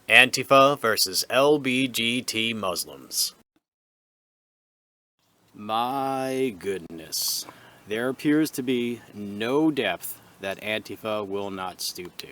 Antifa versus LBGT Muslims. My goodness. There appears to be no depth that Antifa will not stoop to.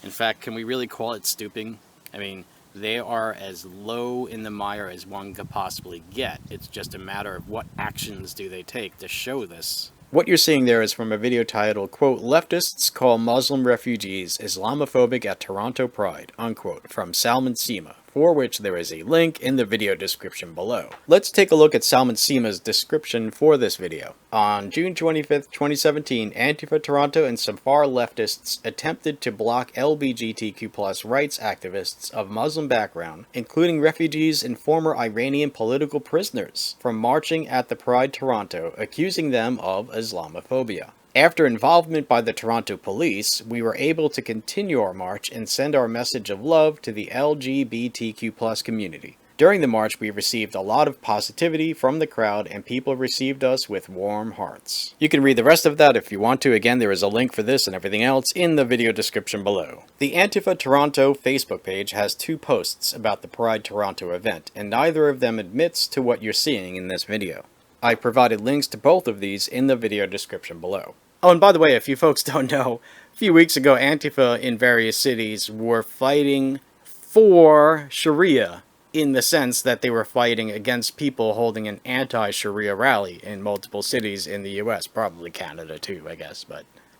In fact, can we really call it stooping? I mean, they are as low in the mire as one could possibly get. It's just a matter of what actions do they take to show this. What you're seeing there is from a video titled, quote, "Leftists call Muslim refugees Islamophobic at Toronto Pride," unquote, from Salman Sima, for which there is a link in the video description below. Let's take a look at Salman Sima's description for this video. On June 25th, 2017, Antifa Toronto and some far leftists attempted to block LBGTQ+ rights activists of Muslim background, including refugees and former Iranian political prisoners, from marching at the Pride Toronto, accusing them of Islamophobia. After involvement by the Toronto police, we were able to continue our march and send our message of love to the LGBTQ+ community. During the march, we received a lot of positivity from the crowd and people received us with warm hearts. You can read the rest of that if you want to. Again, there is a link for this and everything else in the video description below. The Antifa Toronto Facebook page has 2 posts about the Pride Toronto event, and neither of them admits to what you're seeing in this video. I provided links to both of these in the video description below. Oh, and by the way, if you folks don't know, a few weeks ago, Antifa in various cities were fighting for Sharia, in the sense that they were fighting against people holding an anti-Sharia rally in multiple cities in the US, probably Canada too, I guess.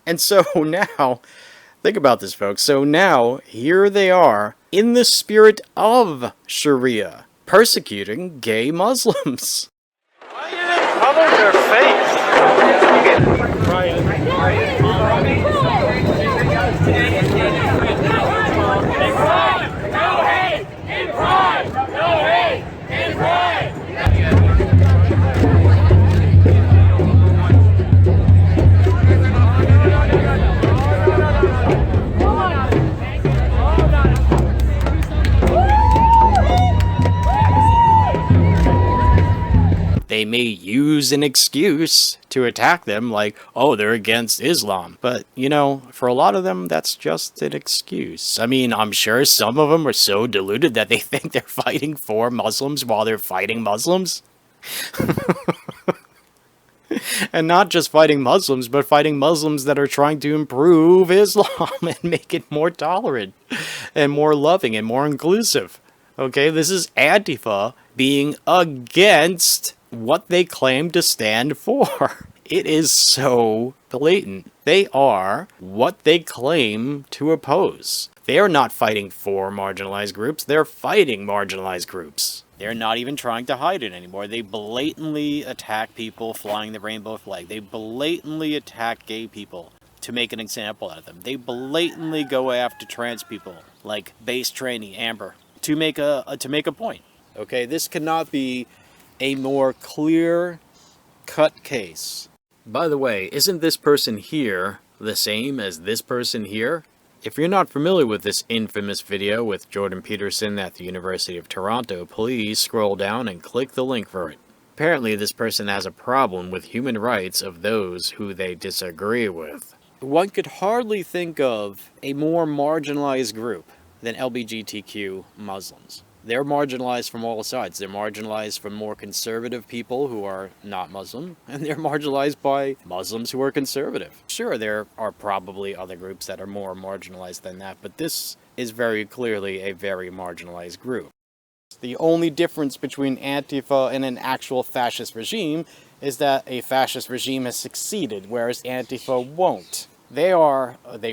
And so now, think about this, folks. So now, here they are, in the spirit of Sharia, persecuting gay Muslims. Why you didn't cover their face? They may use an excuse to attack them, like, oh, they're against Islam. But, you know, for a lot of them, that's just an excuse. I mean, I'm sure some of them are so deluded that they think they're fighting for Muslims while they're fighting Muslims. And not just fighting Muslims, but fighting Muslims that are trying to improve Islam and make it more tolerant and more loving and more inclusive. Okay, this is Antifa being against what they claim to stand for. It is so blatant. They are what they claim to oppose. They are not fighting for marginalized groups, they're fighting marginalized groups. They're not even trying to hide it anymore. They blatantly attack people flying the rainbow flag. They blatantly attack gay people to make an example out of them. They blatantly go after trans people, like base trainee Amber, to make a point. Okay, this cannot be a more clear-cut case. By the way, isn't this person here the same as this person here? If you're not familiar with this infamous video with Jordan Peterson at the University of Toronto, please scroll down and click the link for it. Apparently, this person has a problem with human rights of those who they disagree with. One could hardly think of a more marginalized group than LGBTQ Muslims. They're marginalized from all sides. They're marginalized from more conservative people who are not Muslim, and they're marginalized by Muslims who are conservative. Sure, there are probably other groups that are more marginalized than that, but this is very clearly a very marginalized group. The only difference between Antifa and an actual fascist regime is that a fascist regime has succeeded, whereas Antifa won't. They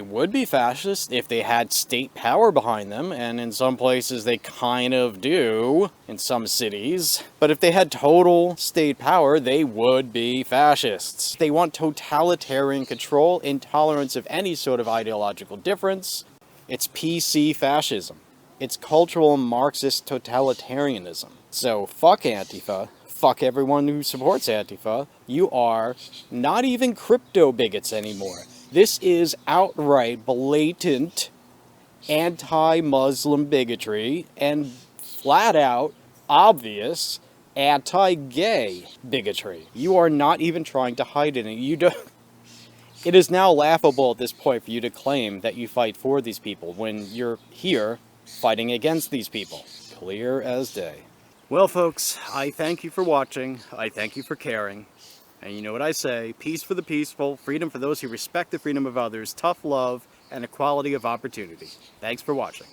would be fascist if they had state power behind them, and in some places they kind of do, in some cities. But if they had total state power, they would be fascists. They want totalitarian control, intolerance of any sort of ideological difference. It's PC fascism. It's cultural Marxist totalitarianism. So fuck Antifa. Fuck everyone who supports Antifa. You are not even crypto bigots anymore. This is outright, blatant, anti-Muslim bigotry and flat-out, obvious, anti-gay bigotry. You are not even trying to hide it. It is now laughable at this point for you to claim that you fight for these people when you're here fighting against these people. Clear as day. Well, folks, I thank you for watching. I thank you for caring. And you know what I say, peace for the peaceful, freedom for those who respect the freedom of others, tough love, and equality of opportunity. Thanks for watching.